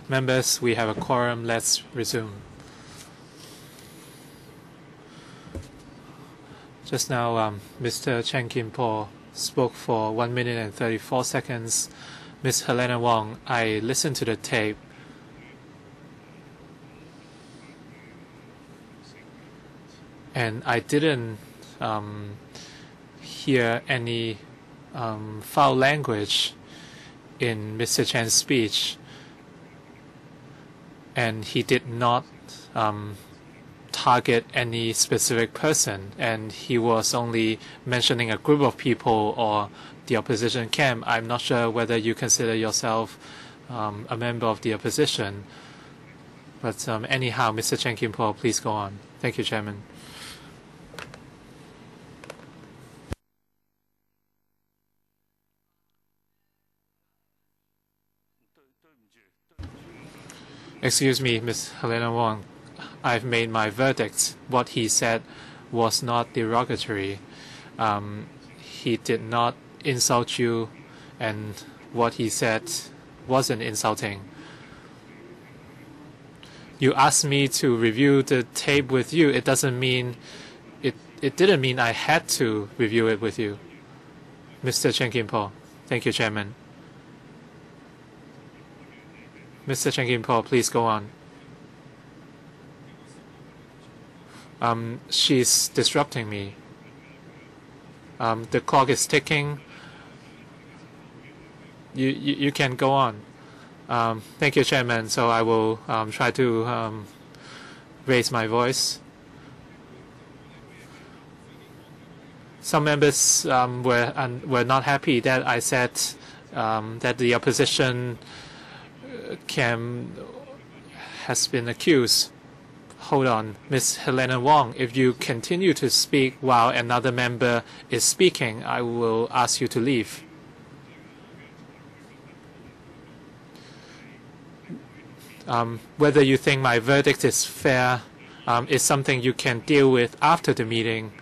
Members, we have a quorum. Let's resume. Just now, Mr. Chen Kim-po spoke for 1 minute and 34 seconds. Ms. Helena Wong, I listened to the tape. And I didn't hear any foul language in Mr. Chen's speech. And he did not target any specific person, and he was only mentioning a group of people or the opposition camp. I'm not sure whether you consider yourself a member of the opposition. But anyhow, Mr. Chen Kim-po, please go on. Thank you, Chairman. Excuse me, Ms. Helena Wong. I've made my verdict. What he said was not derogatory. He did not insult you, and what he said wasn't insulting. You asked me to review the tape with you. It doesn't mean it didn't mean I had to review it with you. Mr. Chen Kim-po. Thank you, Chairman. Mr. Chen Kim-po, please go on. She's disrupting me. The clock is ticking. You can go on. Thank you, Chairman. So I will try to raise my voice. Some members were not happy that I said that the opposition camp has been accused. Hold on, Ms. Helena Wong, if you continue to speak while another member is speaking, I will ask you to leave. Whether you think my verdict is fair is something you can deal with after the meeting.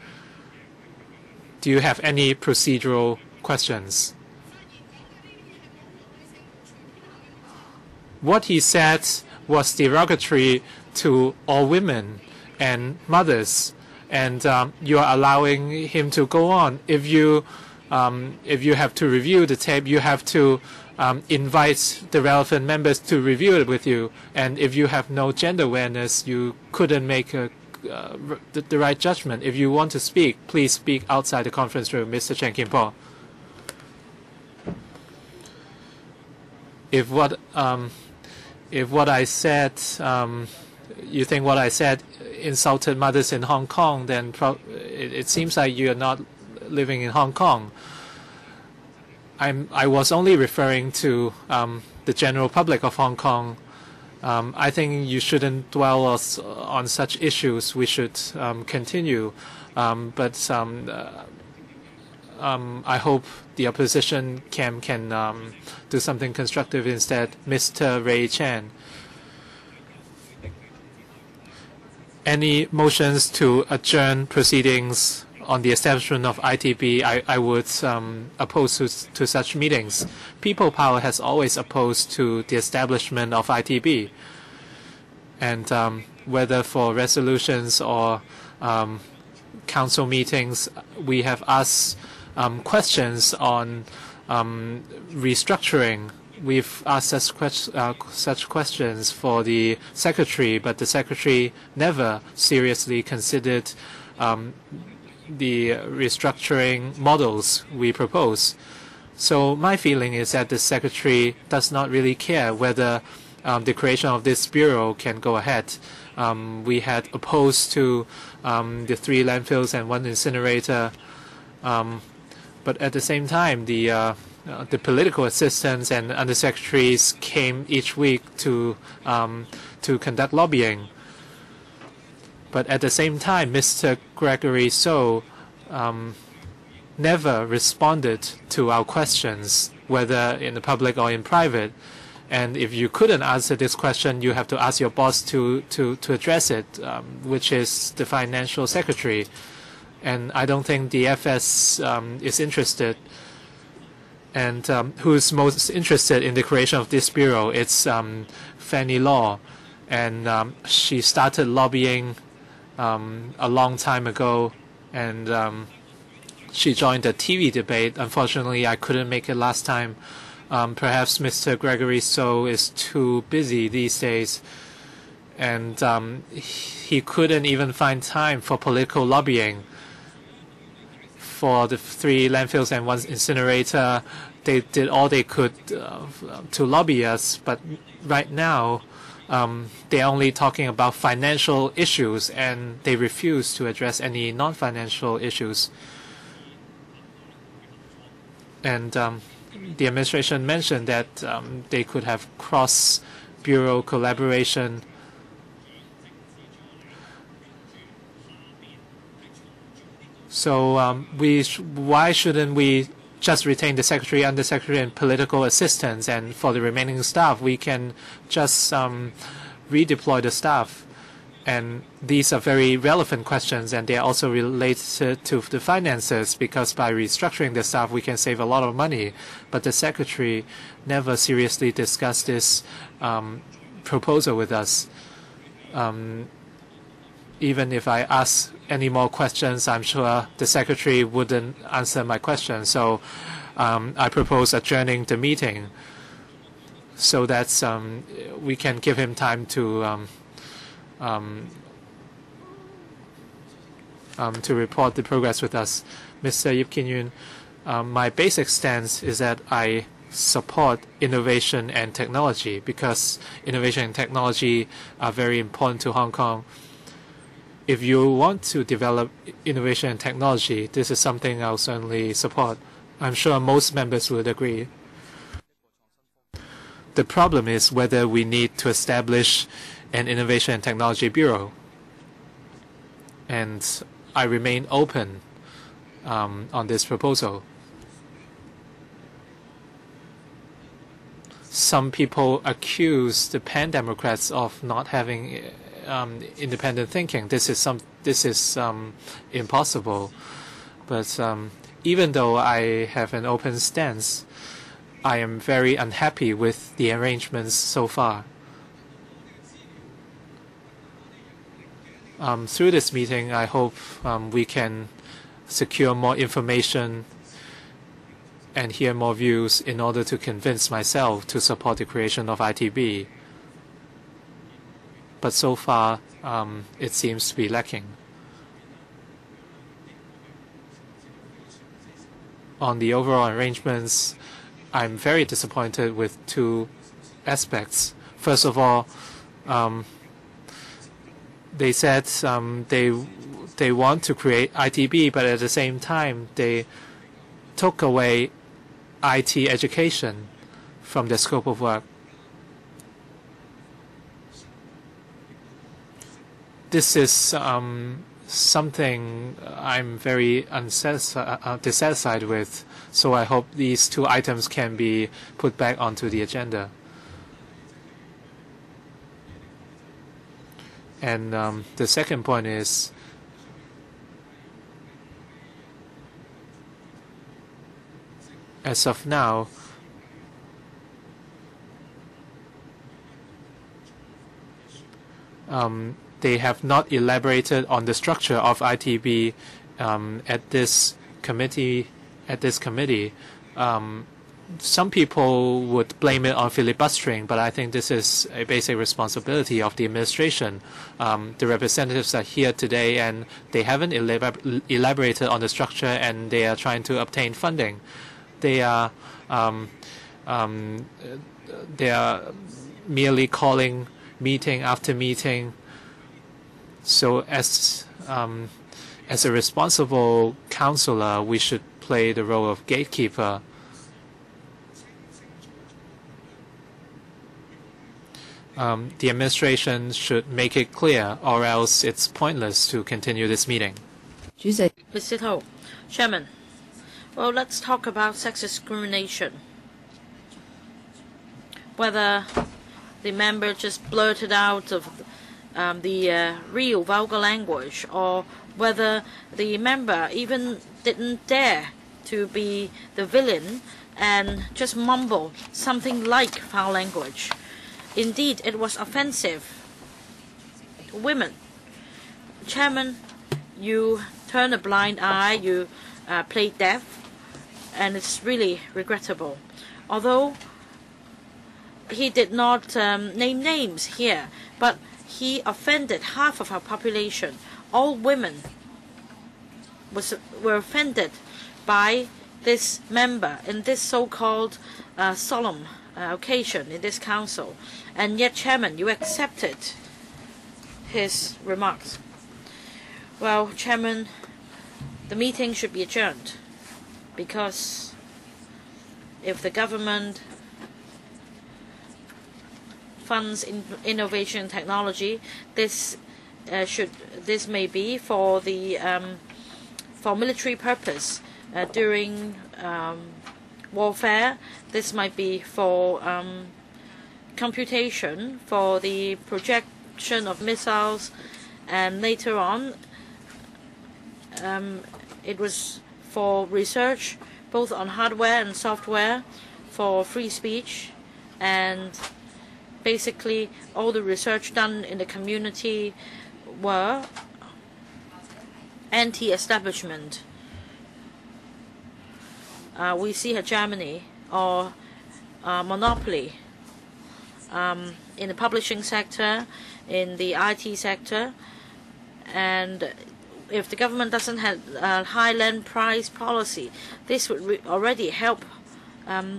Do you have any procedural questions? What he said was derogatory to all women and mothers, and you are allowing him to go on. If you have to review the tape, you have to invite the relevant members to review it with you. And if you have no gender awareness, you couldn't make the right judgment. If you want to speak, please speak outside the conference room, Mr. Chen Kim-po. If what I said, you think what I said insulted mothers in Hong Kong, then it seems like you are not living in Hong Kong. I was only referring to the general public of Hong Kong. I think you shouldn't dwell on such issues. We should continue. But I hope the opposition can do something constructive instead. Mr. Ray Chan. Any motions to adjourn proceedings on the establishment of ITB, I would oppose to such meetings. People Power has always opposed to the establishment of ITB. And whether for resolutions or council meetings, we have asked questions on restructuring. We've asked such questions for the secretary, but the secretary never seriously considered the restructuring models we propose. So my feeling is that the secretary does not really care whether the creation of this bureau can go ahead. We had opposed to the 3 landfills and 1 incinerator, but at the same time, the political assistants and undersecretaries came each week to conduct lobbying. But at the same time, Mr. Gregory So never responded to our questions, whether in the public or in private. And if you couldn't answer this question, you have to ask your boss to address it, which is the financial secretary. And I don't think the FS is interested And who's most interested in the creation of this bureau? It's Fanny Law, and she started lobbying a long time ago, and she joined the TV debate. Unfortunately, I couldn't make it last time. Perhaps Mr. Gregory So is too busy these days, and he couldn't even find time for political lobbying. For the 3 landfills and 1 incinerator, they did all they could to lobby us, but right now they're only talking about financial issues, and they refuse to address any non-financial issues. And the administration mentioned that they could have cross-bureau collaboration. So why shouldn't we just retain the secretary, undersecretary, and political assistants, and for the remaining staff, we can just redeploy the staff? And these are very relevant questions, and they are also related to the finances, because by restructuring the staff, we can save a lot of money. But the secretary never seriously discussed this proposal with us. Even if I ask any more questions, I'm sure the secretary wouldn't answer my question. So I propose adjourning the meeting so that we can give him time to report the progress with us. Mr. Yip Kin Yun, my basic stance is that I support innovation and technology, because innovation and technology are very important to Hong Kong. If you want to develop innovation and technology, this is something I'll certainly support. I'm sure most members would agree. The problem is whether we need to establish an Innovation and Technology Bureau. And I remain open on this proposal. Some people accuse the pan-democrats of not having independent thinking. This is impossible. But even though I have an open stance, I am very unhappy with the arrangements so far. Through this meeting, I hope we can secure more information and hear more views in order to convince myself to support the creation of ITB. But so far, it seems to be lacking. On the overall arrangements, I'm very disappointed with 2 aspects. First of all, they said they want to create ITB, but at the same time, they took away IT education from the scope of work. This is something I'm very dissatisfied with, so I hope these 2 items can be put back onto the agenda. And the second point is as of now, they have not elaborated on the structure of ITB at this committee. Some people would blame it on filibustering, but I think this is a basic responsibility of the administration. The representatives are here today, and they haven't elaborated on the structure, and they are trying to obtain funding. They are merely calling meeting after meeting. So as a responsible counselor, we should play the role of gatekeeper. The administration should make it clear, or else it's pointless to continue this meeting. Mr. Ho, Chairman, well, let's talk about sex discrimination. Whether the member just blurted out of the real vulgar language, or whether the member even didn't dare to be the villain and just mumble something like foul language. Indeed, it was offensive to women. Chairman, you turn a blind eye, you play deaf, and it's really regrettable. Although he did not name names here, but he offended half of our population. All women were offended by this member in this so-called solemn occasion in this council. And yet, Chairman, you accepted his remarks. Well, Chairman, the meeting should be adjourned, because if the government funds innovation and technology, this may be for the for military purpose during warfare. This might be for computation, for the projection of missiles, and later on it was for research both on hardware and software, for free speech, and basically all the research done in the community were anti-establishment. We see Germany or monopoly in the publishing sector, in the IT sector, and if the government doesn't have a high land price policy, this would already help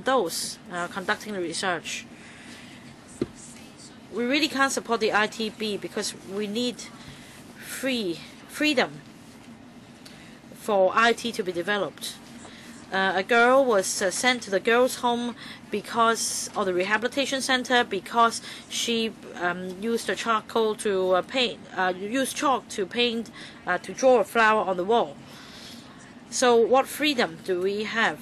those conducting the research. We really can't support the ITB because we need freedom for IT to be developed. A girl was sent to the girls' home because, or the rehabilitation center, because she used a charcoal to paint, used chalk to paint, to draw a flower on the wall. So what freedom do we have?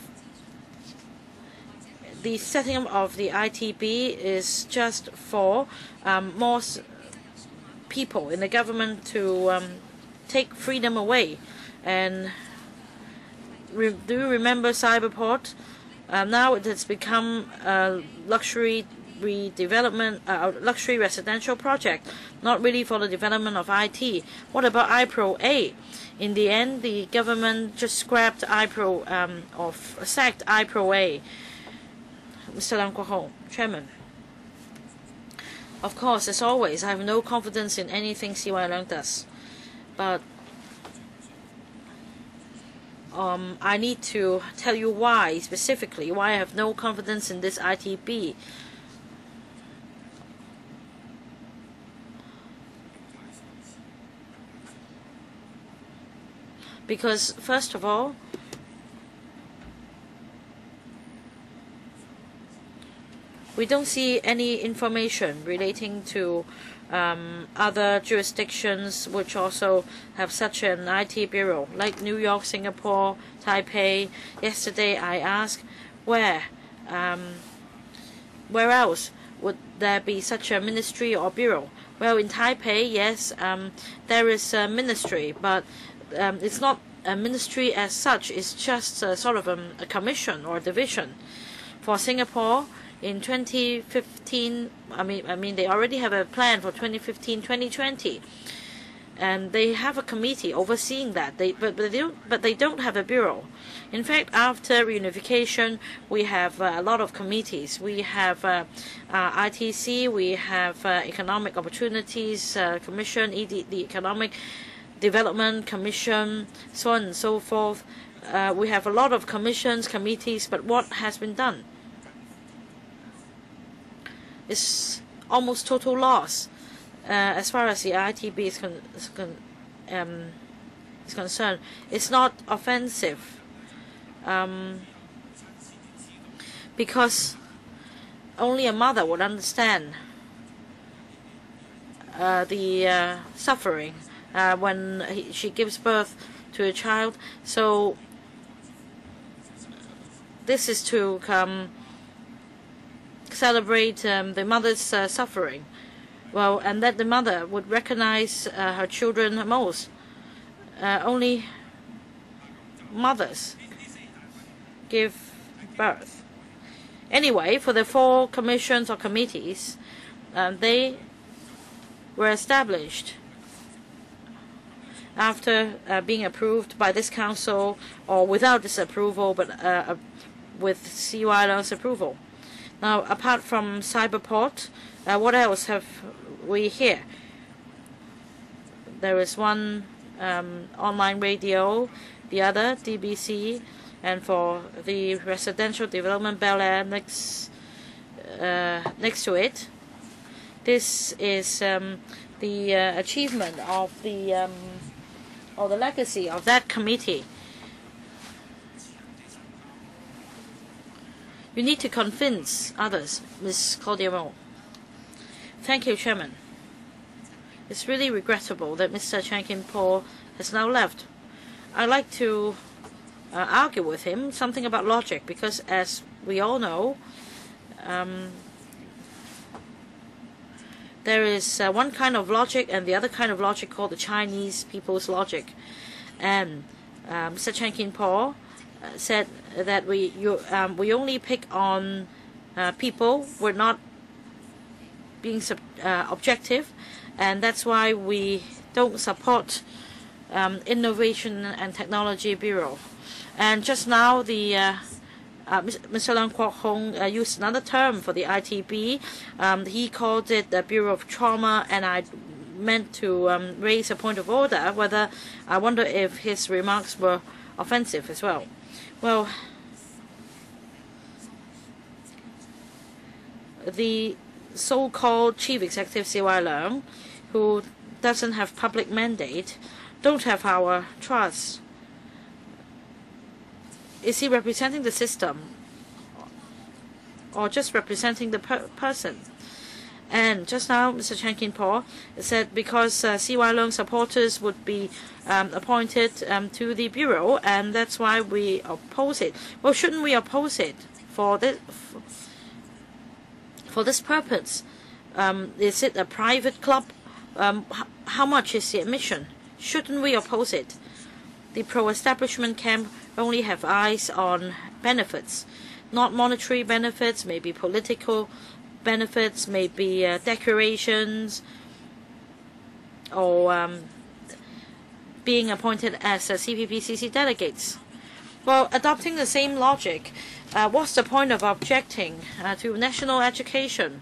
The setting up of the ITB is just for more people in the government to take freedom away. And do you remember Cyberport? Now it has become a luxury redevelopment, luxury residential project, not really for the development of IT. What about iPro-A? In the end, the government just scrapped iPro, or sacked iPro-A. Mr. Lam Kwok Ho, Chairman. Of course, as always, I have no confidence in anything CY Leung does. But I need to tell you why, specifically, why I have no confidence in this ITB. Because, first of all, we don't see any information relating to other jurisdictions which also have such an IT bureau, like New York, Singapore, Taipei. Yesterday I asked where else would there be such a ministry or bureau? Well, in Taipei, yes, there is a ministry, but it's not a ministry as such. It's just sort of a commission or division. For Singapore, in 2015, I mean, they already have a plan for 2015-2020, and they have a committee overseeing that. But they don't have a bureau. In fact, after reunification, we have a lot of committees. We have ITC, we have Economic Opportunities Commission, the Economic Development Commission, so on and so forth. We have a lot of commissions, committees, but what has been done? It's almost total loss as far as the ITB is concerned. It's not offensive because only a mother would understand the suffering when she gives birth to a child. So this is to celebrate the mother's suffering. Well, and that the mother would recognize her children most. Only mothers give birth. Anyway, for the 4 commissions or committees, they were established after being approved by this council, or without this approval, but with CY Leung's approval. Now, apart from Cyberport, what else have we here? There is one online radio, the other DBC, and for the residential development Bel Air next to it. This is the achievement of the or the legacy of that committee. You need to convince others, Ms. Claudia. Thank you, Chairman. It's really regrettable that Mr. Chan Kin-por has now left. I'd like to argue with him something about logic, because as we all know, there is one kind of logic and the other kind of logic called the Chinese people's logic. And Mr. Chan Kin-por said that we only pick on people. We're not being objective, and that's why we don't support Innovation and Technology Bureau. And just now, the Mr. Leung Kwok-hong used another term for the ITB. He called it the Bureau of Trauma, and I meant to raise a point of order, whether I wonder if his remarks were offensive as well. Well, the so-called chief executive CY Leung, who doesn't have public mandate, don't have our trust. Is he representing the system or just representing the person? And just now, Mr. Chan Kin-por said because CY Leung supporters would be appointed to the Bureau, and that's why we oppose it. Well, shouldn't we oppose it for this purpose? Is it a private club? How much is the admission? Shouldn't we oppose it? The pro-establishment camp only have eyes on benefits, not monetary benefits, maybe political benefits, maybe decorations, or being appointed as CPPCC delegates. Well, adopting the same logic, what's the point of objecting to national education?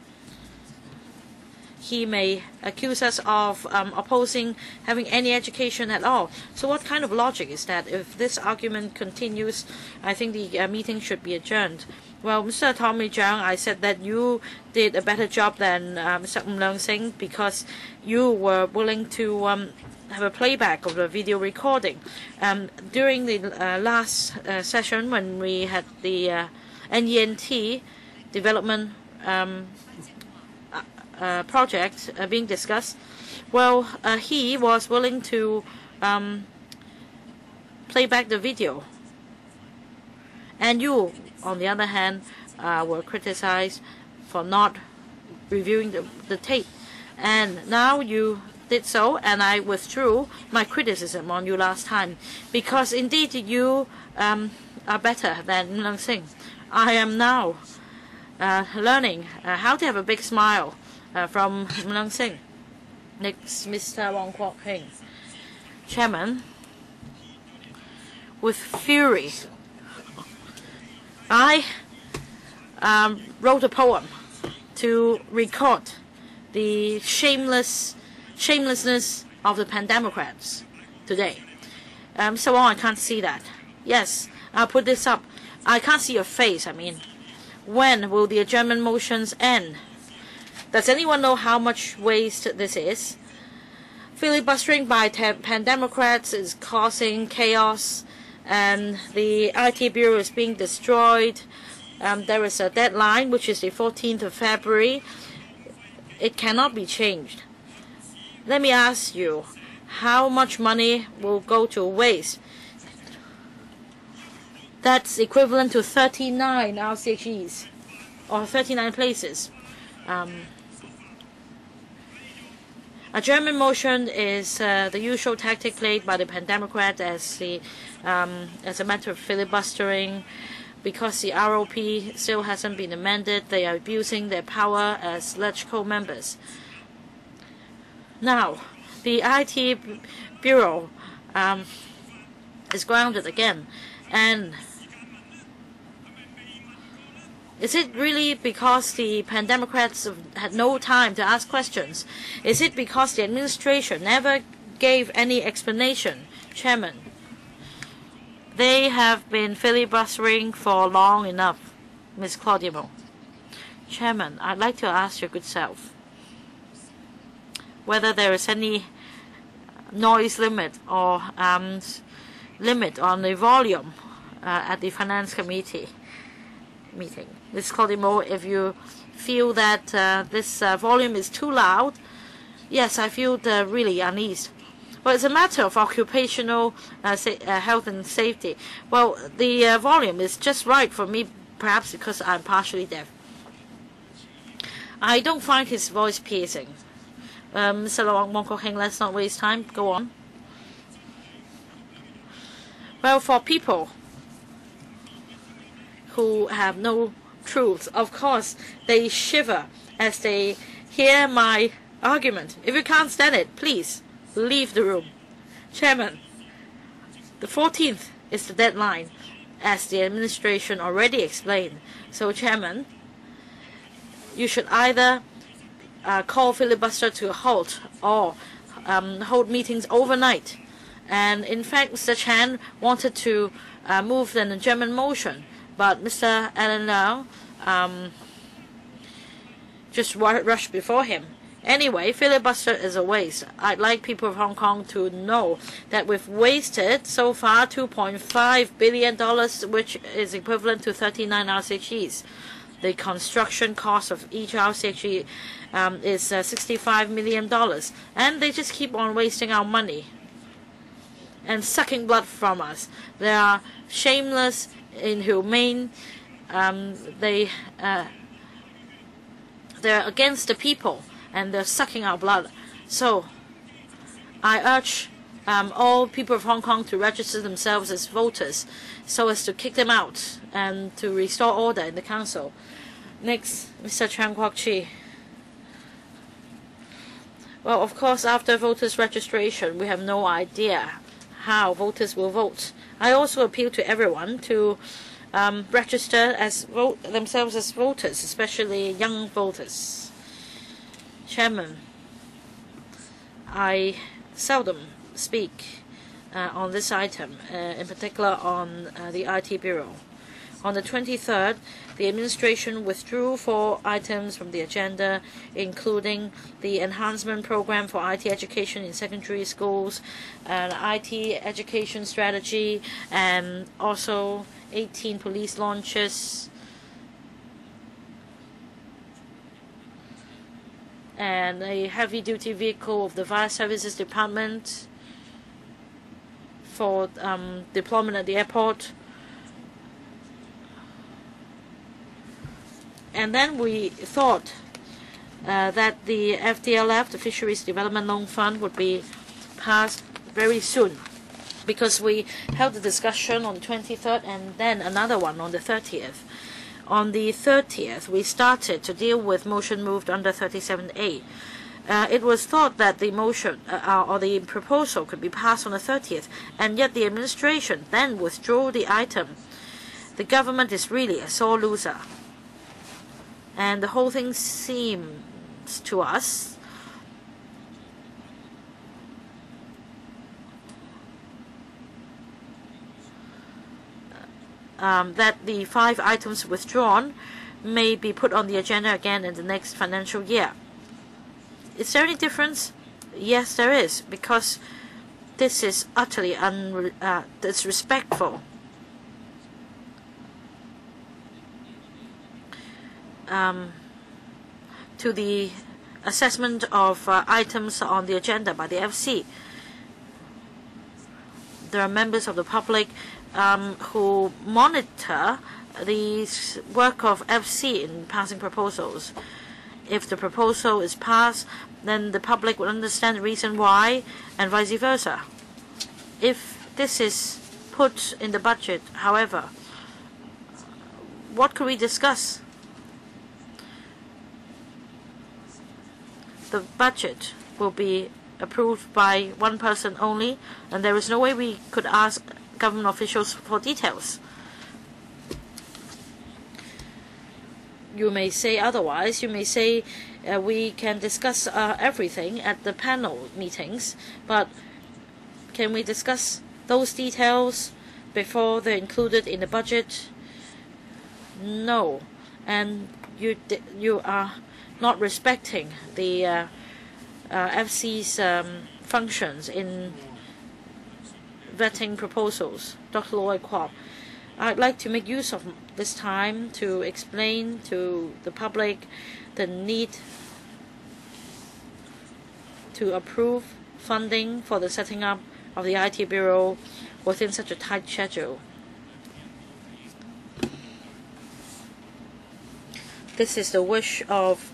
He may accuse us of opposing having any education at all. So what kind of logic is that? If this argument continues, I think the meeting should be adjourned. Well, Mr. Tommy Zhang, I said that you did a better job than Mr. Leung Sing, because you were willing to have a playback of the video recording. During the last session, when we had the NENT development project being discussed, well, he was willing to play back the video. And you, on the other hand, were criticized for not reviewing the tape. And now you did so, and I withdrew my criticism on you last time, because indeed you are better than Leung Sing. I am now learning how to have a big smile from Leung Sing. Next, Mr. Wong Kwok Heng. Chairman, with fury, I wrote a poem to record the shamelessness of the Pan-Democrats today. So I can't see that. Yes, I'll put this up. I can't see your face. I mean, when will the adjournment motions end? Does anyone know how much waste this is? Filibustering by Pan-Democrats is causing chaos, and the IT Bureau is being destroyed. There is a deadline, which is the 14th of February. It cannot be changed. Let me ask you, how much money will go to waste? That's equivalent to 39 RCHEs, or 39 places. Adjournment motion is the usual tactic played by the Pan-Democrat as a matter of filibustering. because the ROP still hasn't been amended, they are abusing their power as LegCo members. Now, the IT Bureau is grounded again. And is it really because the Pan-Democrats had no time to ask questions? Is it because the administration never gave any explanation? Chairman, they have been filibustering for long enough. Ms. Claudia Mo. Chairman, I'd like to ask your good self whether there is any noise limit or limit on the volume at the Finance Committee meeting. Ms. Claudia Mo, if you feel that this volume is too loud, yes, I feel really uneasy. Well, it's a matter of occupational health and safety. Well, the volume is just right for me, perhaps because I'm partially deaf. I don't find his voice piercing. Mr. Wong Kok Heng, let's not waste time. Go on. Well, for people who have no truth, of course, they shiver as they hear my argument. If you can't stand it, please leave the room. Chairman, the 14th is the deadline, as the administration already explained. So, Chairman, you should either call filibuster to a halt or hold meetings overnight. And in fact, Mr. Chan wanted to move an adjournment motion, but Mr. Alan Lau just rushed before him. Anyway, filibuster is a waste. I'd like people of Hong Kong to know that we've wasted so far $2.5 billion, which is equivalent to 39 RCGs. The construction cost of each RCG is $65 million. And they just keep on wasting our money and sucking blood from us. They are shameless, inhumane. They're against the people, and they're sucking our blood. So I urge all people of Hong Kong to register themselves as voters so as to kick them out and to restore order in the council. Next, Mr. Chan Kwok Chi. Well, of course, after voters' registration, we have no idea how voters will vote. I also appeal to everyone to register themselves as voters, especially young voters. Chairman, I seldom speak on this item, in particular on the IT Bureau. On the 23rd, the administration withdrew 4 items from the agenda, including the enhancement program for IT education in secondary schools, an IT education strategy, and also 18 police launches, and a heavy-duty vehicle of the Fire Services Department for deployment at the airport. And then we thought that the FDLF, the Fisheries Development Loan Fund, would be passed very soon, because we held a discussion on the 23rd and then another one on the 30th. On the 30th, we started to deal with motion moved under 37A. It was thought that the motion or the proposal could be passed on the 30th, and yet the administration then withdrew the item. The government is really a sore loser. And the whole thing seems to us that the 5 items withdrawn may be put on the agenda again in the next financial year. Is there any difference? Yes, there is, because this is utterly disrespectful. To the assessment of items on the agenda by the FC. There are members of the public who monitor the work of FC in passing proposals. If the proposal is passed, then the public will understand the reason why, and vice versa. If this is put in the budget, however, what could we discuss? The budget will be approved by one person only, and there is no way we could ask government officials for details. You may say otherwise. You may say we can discuss everything at the panel meetings, but can we discuss those details before they're included in the budget? No. And you are not respecting the FC's functions in vetting proposals. Dr. Lloyd Kwok, I'd like to make use of this time to explain to the public the need to approve funding for the setting up of the IT Bureau within such a tight schedule. This is the wish of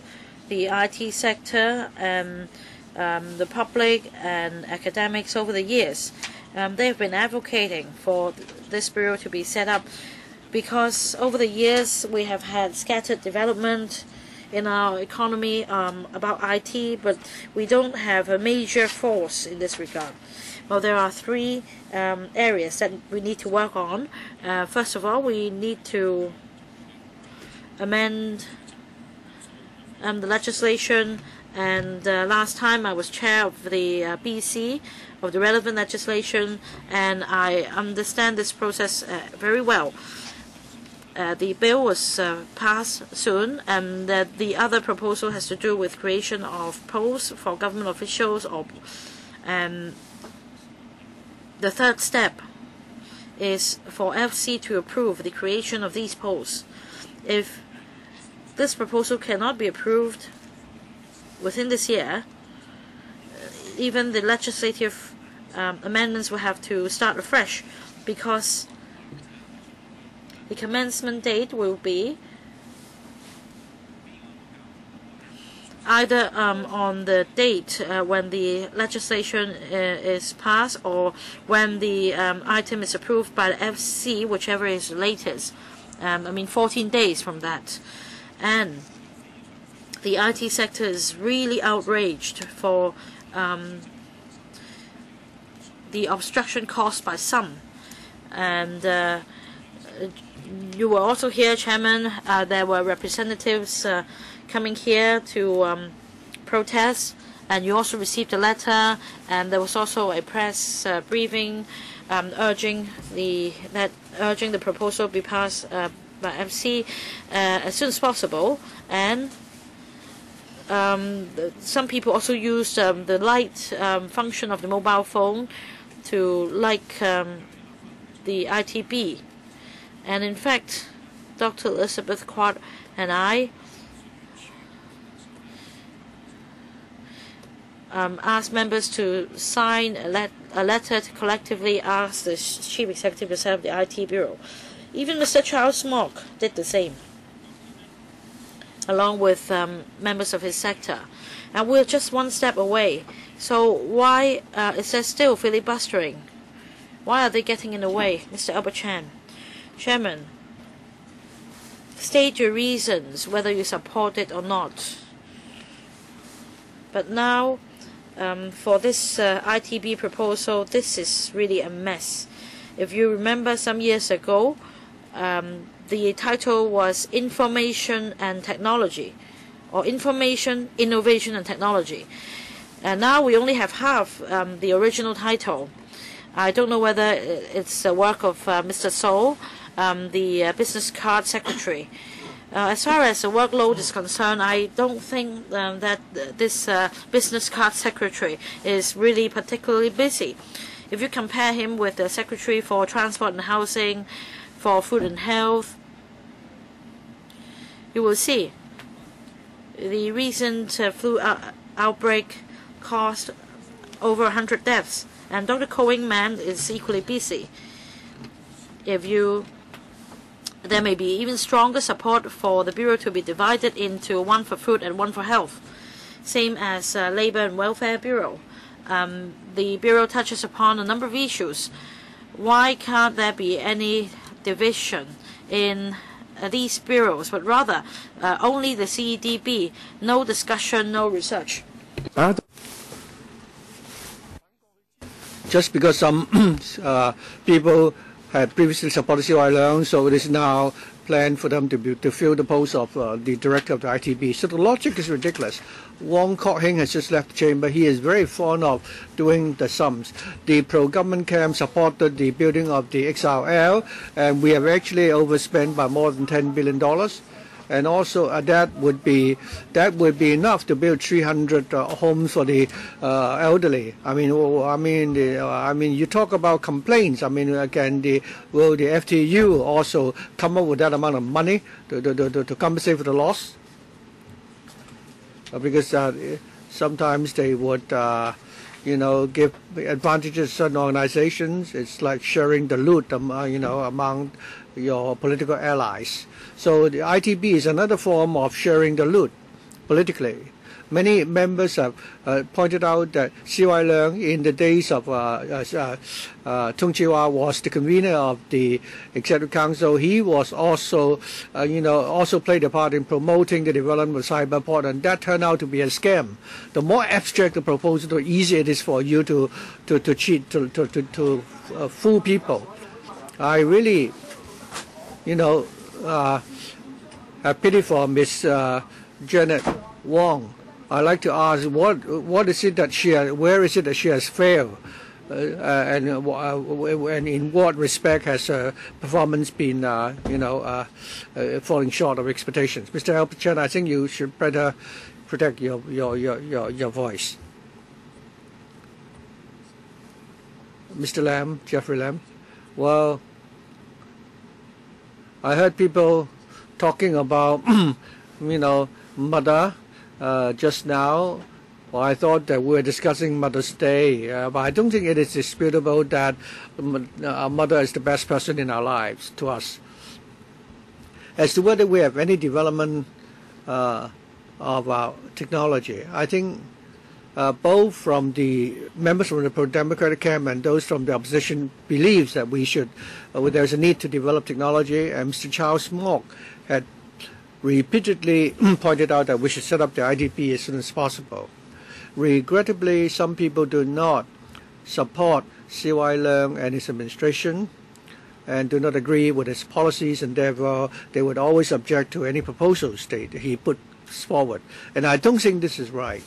the IT sector and the public and academics over the years. They have been advocating for this bureau to be set up because over the years we have had scattered development in our economy about IT, but we don't have a major force in this regard. Well, there are three areas that we need to work on. First of all, we need to amend the legislation, and last time I was chair of the BC of the relevant legislation, and I understand this process very well. The bill was passed soon, and the other proposal has to do with creation of posts for government officials. And the third step is for FC to approve the creation of these posts. If this proposal cannot be approved within this year, even the legislative amendments will have to start afresh, because the commencement date will be either on the date when the legislation is passed, or when the item is approved by the FC, whichever is latest. 14 days from that. And the IT sector is really outraged for the obstruction caused by some. And you were also here, Chairman. There were representatives coming here to protest, and you also received a letter, and there was also a press briefing urging the proposal be passed by MC as soon as possible. And some people also used the light function of the mobile phone to like the ITB. And in fact, Dr. Elizabeth Quat and I asked members to sign a letter to collectively ask the Chief Executive to set up the IT Bureau. Even Mr. Charles Mock did the same, along with members of his sector. And we're just one step away. So why is there still filibustering? Why are they getting in the way? Mr. Albert Chan. Chairman, state your reasons whether you support it or not. But now, for this ITB proposal, this is really a mess. If you remember some years ago, the title was Information and Technology, or Information, Innovation and Technology. And now we only have half the original title. I don't know whether it's the work of Mr. So, the business card secretary. As far as the workload is concerned, I don't think that this business card secretary is really particularly busy. If you compare him with the secretary for transport and housing, for food and health, you will see the recent flu outbreak caused over 100 deaths, and Dr. Coing Man is equally busy. There may be even stronger support for the Bureau to be divided into one for food and one for health, same as Labour and Welfare Bureau. The Bureau touches upon a number of issues. Why can't there be any division in these bureaus, but rather only the CEDB. No discussion, no research. Just because some people had previously supported CY Leung, so it is now planned for them to fill the post of the director of the ITB. So the logic is ridiculous. Wong Kok Heng has just left the chamber. He is very fond of doing the sums. The pro-government camp supported the building of the XRL, and we have actually overspent by more than $10 billion. And also that would be enough to build 300 homes for the elderly. I mean, you talk about complaints. I mean, again, will the FTU also come up with that amount of money to compensate for the loss? Because sometimes they would, give advantages to certain organizations. It's like sharing the loot, among your political allies. So the ITB is another form of sharing the loot politically. Many members have pointed out that CY Leung, in the days of Tung Chee-hwa, was the convener of the Executive Council. He was also, also played a part in promoting the development of Cyberport, and that turned out to be a scam. The more abstract the proposal, the easier it is for you to cheat, to fool people. I really, have pity for Miss Janet Wong. I'd like to ask, what is it that where is it that she has failed, and in what respect has her performance been, falling short of expectations? Mr. Albert Chen, I think you should better protect your voice. Mr. Lam, Jeffrey Lam. Well, I heard people talking about, mother just now. Well, I thought that we were discussing Mother's Day, but I don't think it is disputable that our mother is the best person in our lives to us. As to whether we have any development of our technology, I think both from the members from the pro-democratic camp and those from the opposition believes that we should, there's a need to develop technology, and Mr. Charles Mok had repeatedly pointed out that we should set up the IDP as soon as possible. Regrettably, some people do not support CY Leung and his administration and do not agree with his policies, and therefore they would always object to any proposals that he puts forward. And I don't think this is right.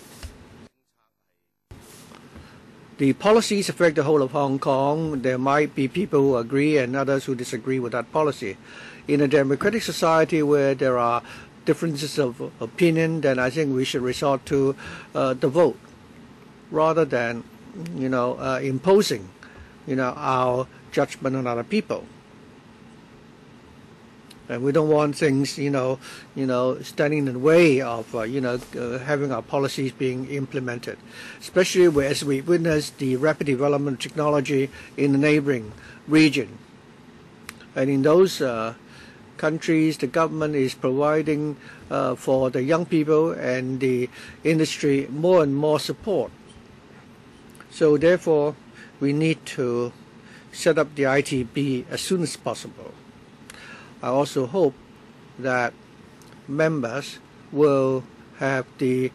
The policies affect the whole of Hong Kong. There might be people who agree and others who disagree with that policy. In a democratic society where there are differences of opinion, then I think we should resort to the vote rather than, imposing, our judgment on other people. And we don't want things, standing in the way of, having our policies being implemented, especially as we witness the rapid development of technology in the neighboring region. And in those countries, the government is providing for the young people and the industry more and more support. So therefore, we need to set up the ITB as soon as possible. I also hope that members will have the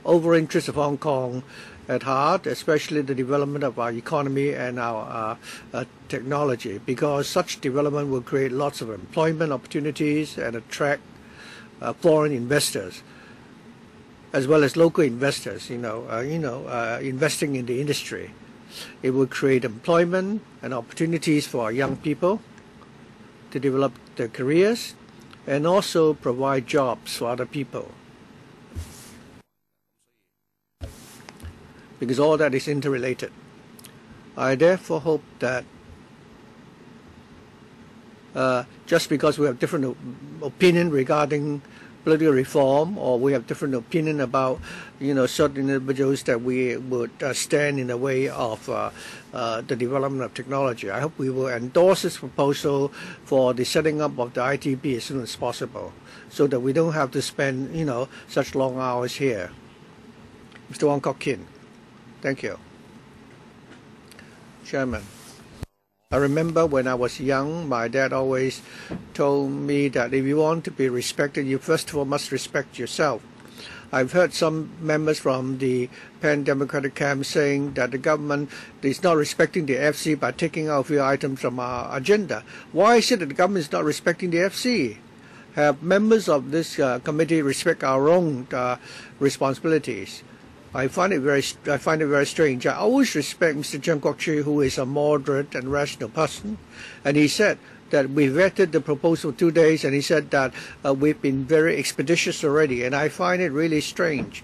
overall interest of Hong Kong at heart, especially the development of our economy and our technology, because such development will create lots of employment opportunities and attract foreign investors, as well as local investors, investing in the industry. It will create employment and opportunities for our young people to develop their careers and also provide jobs for other people. Because all that is interrelated. I therefore hope that just because we have different opinion regarding political reform, or we have different opinion about certain individuals, that we would stand in the way of the development of technology. I hope we will endorse this proposal for the setting up of the ITB as soon as possible, so that we don't have to spend such long hours here. Mr. Wong Kok Kin. Thank you. Chairman. I remember when I was young, my dad always told me that if you want to be respected, you first of all must respect yourself. I've heard some members from the pan-democratic camp saying that the government is not respecting the FC by taking out a few items from our agenda. Why is it that the government is not respecting the FC? Have members of this committee respect our own responsibilities? I find it very strange. I always respect Mr. Chiang Kwok-chi, who is a moderate and rational person, and he said that we vetted the proposal 2 days, and he said that we've been very expeditious already, and I find it really strange.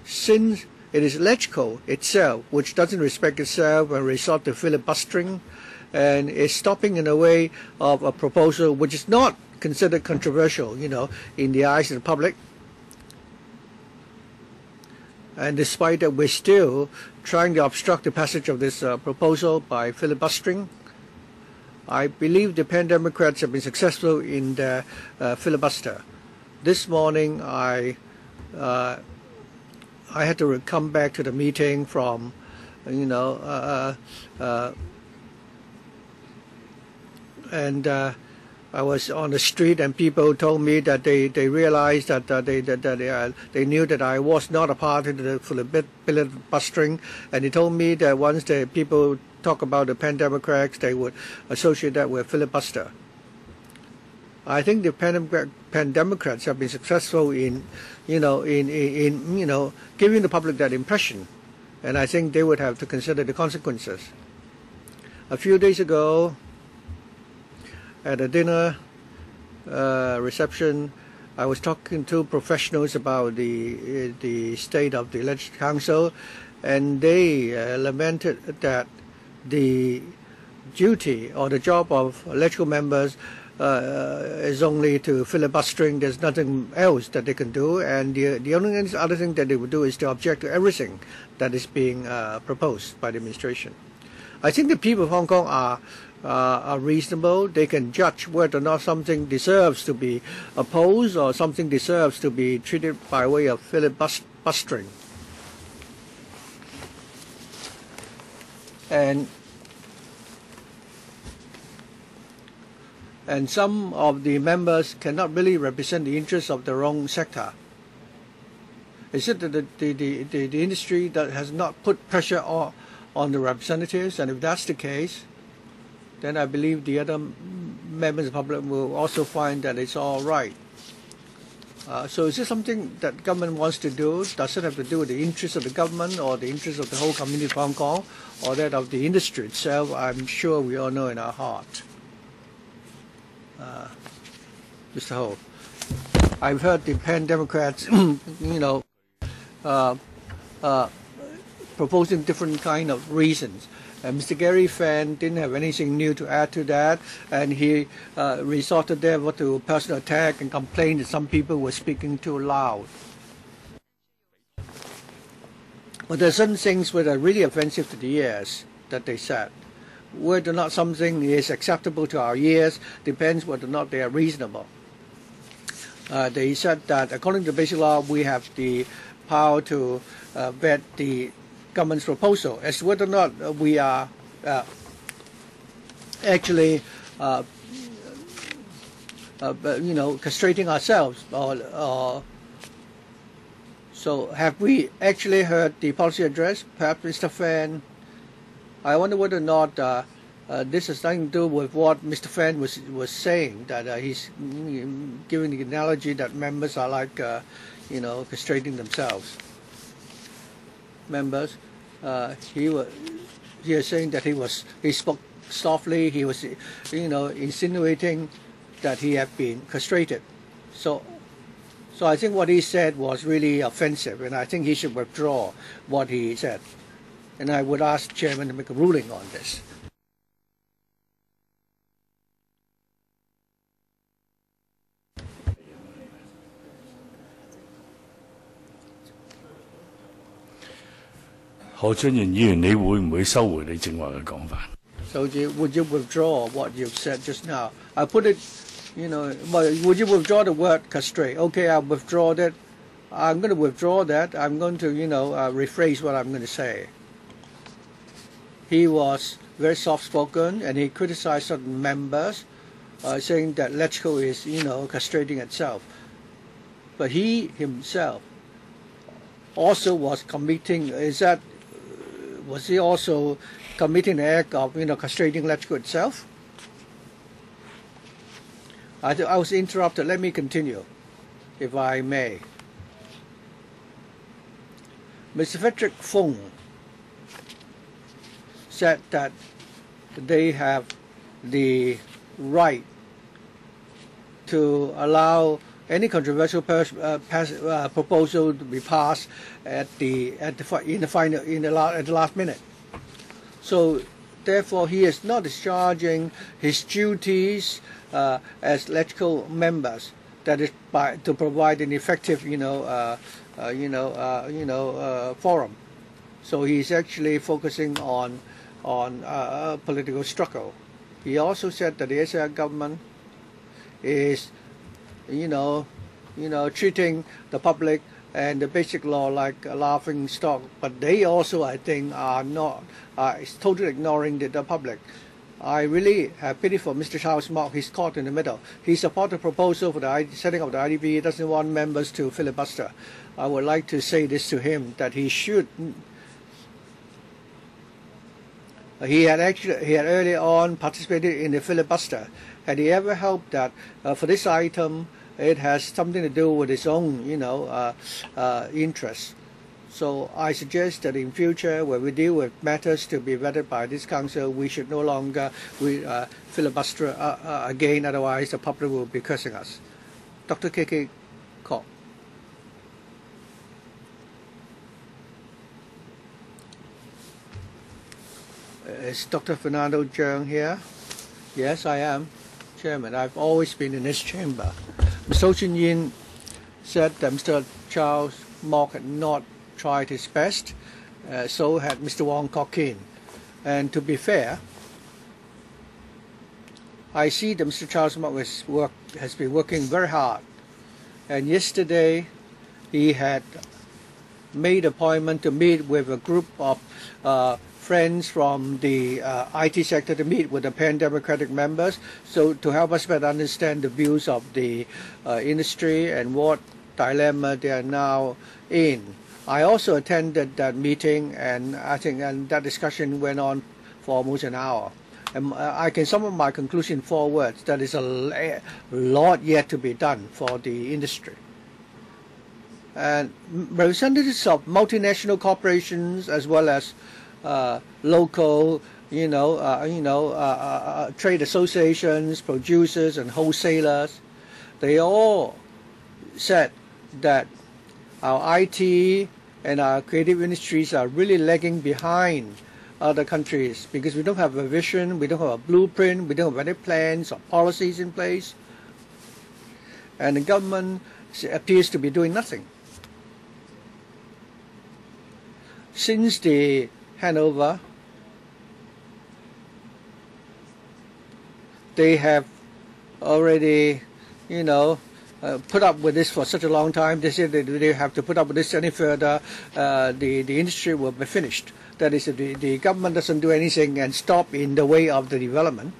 Since it is LegCo itself which doesn't respect itself and resort to filibustering, and is stopping in the way of a proposal which is not considered controversial, in the eyes of the public. And despite that, we're still trying to obstruct the passage of this proposal by filibustering. I believe the Pan-Democrats have been successful in their filibuster. This morning, I had to come back to the meeting from, and I was on the street, and people told me that they realized that they knew that I was not a part of the filibustering, and they told me that once the people talk about the Pan-Democrats, they would associate that with filibuster. I think the Pan-Democrats have been successful in giving the public that impression, and I think they would have to consider the consequences. A few days ago, at a dinner reception, I was talking to professionals about the state of the Legislative Council, and they lamented that the duty or the job of electoral members is only to filibustering. There's nothing else that they can do, and the only other thing that they would do is to object to everything that is being proposed by the administration. I think the people of Hong Kong are reasonable. They can judge whether or not something deserves to be opposed or something deserves to be treated by way of filibustering. And some of the members cannot really represent the interests of their own sector. Is it that the industry that has not put pressure on the representatives? And if that's the case, then I believe the other members of the public will also find that it's all right. So is this something that government wants to do? Does it have to do with the interests of the government or the interests of the whole community of Hong Kong or that of the industry itself? I'm sure we all know in our heart. Mr. Ho, I've heard the Pan-Democrats, proposing different kind of reasons. Mr. Gary Fan didn't have anything new to add to that, and he resorted there to personal attack and complained that some people were speaking too loud. But there are certain things which are really offensive to the ears that they said. Whether or not something is acceptable to our ears depends whether or not they are reasonable. They said that according to basic law, we have the power to vet the government's proposal as to whether or not we are actually castrating ourselves so have we actually heard the policy address? Perhaps Mr. Fan, I wonder whether or not this has nothing to do with what Mr. Fan was saying, that he's giving the analogy that members are like castrating themselves. Members, he was saying that he spoke softly. He was insinuating that he had been castrated. So I think what he said was really offensive, and I think he should withdraw what he said. And I would ask the chairman to make a ruling on this.何俊賢議員，你會唔會收回你正話嘅講法？ So would you withdraw what you've said just now? I put it, would you withdraw the word castrate? Okay, I withdraw that. I'm going to withdraw that. I'm going to, rephrase what I'm going to say. He was very soft-spoken, and he criticized certain members, saying that electrical is, castrating itself. But he himself also was committing, was he also committing the act of, castrating electrical itself? I was interrupted. Let me continue, if I may. Mr. Frederick Fung said that they have the right to allow any controversial proposal to be passed at the last minute. So therefore, he is not discharging his duties as electrical members. That is to provide an effective, forum. So he's actually focusing on political struggle. He also said that the SAR government is, treating the public and the basic law like a laughing stock. But they also, I think, are totally ignoring the public. I really have pity for Mr. Charles Mok. He's caught in the middle. He supported the proposal for the setting up the IDB. He doesn't want members to filibuster. I would like to say this to him, that he should. He had early on participated in the filibuster. Had he ever hoped that for this item it has something to do with his own, interests? So I suggest that in future, when we deal with matters to be vetted by this council, we should no longer filibuster again. Otherwise, the public will be cursing us. Dr. K.K. Kok. Is Dr. Fernando Cheung here? Yes, I am, Chairman. I've always been in this chamber. Mr. Ho Chin Yin said that Mr. Charles Mok had not tried his best, so had Mr. Wong Kok Kin. And to be fair, I see that Mr. Charles Mok has been working very hard. And yesterday, he had made an appointment to meet with a group of friends from the IT sector to meet with the pan-democratic members, so to help us better understand the views of the industry and what dilemma they are now in. I also attended that meeting, and I think that discussion went on for almost an hour. And I can sum up my conclusion in 4 words: that is a lot yet to be done for the industry. And representatives of multinational corporations as well as local, trade associations, producers, and wholesalers, they all said that our IT and our creative industries are really lagging behind other countries because we don't have a vision, we don't have a blueprint, we don't have any plans or policies in place, and the government appears to be doing nothing. Since the handover, they have already, put up with this for such a long time. They said that they have to put up with this any further, the industry will be finished. That is, if the government doesn't do anything and stop in the way of the development,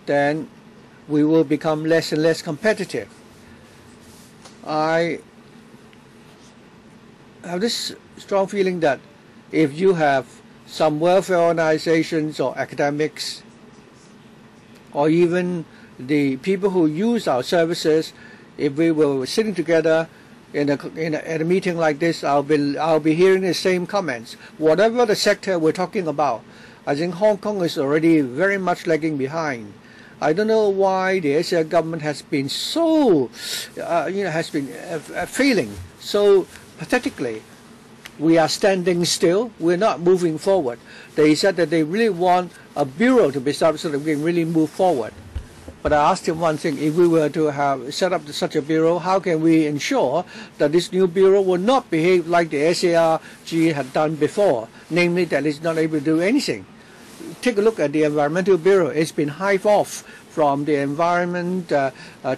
then we will become less and less competitive. I have this strong feeling that if you have some welfare organizations or academics or even the people who use our services, if we were sitting together at a meeting like this, I'll be hearing the same comments. Whatever the sector we're talking about, I think Hong Kong is already very much lagging behind. I don't know why the ASEAN government has been so, failing so pathetically. We are standing still. We're not moving forward. They said that they really want a bureau to be set up so that we can really move forward. But I asked him one thing: if we were to have set up such a bureau, how can we ensure that this new bureau will not behave like the SARG had done before, namely that it's not able to do anything? Take a look at the Environmental Bureau. It's been hived off from the Environment,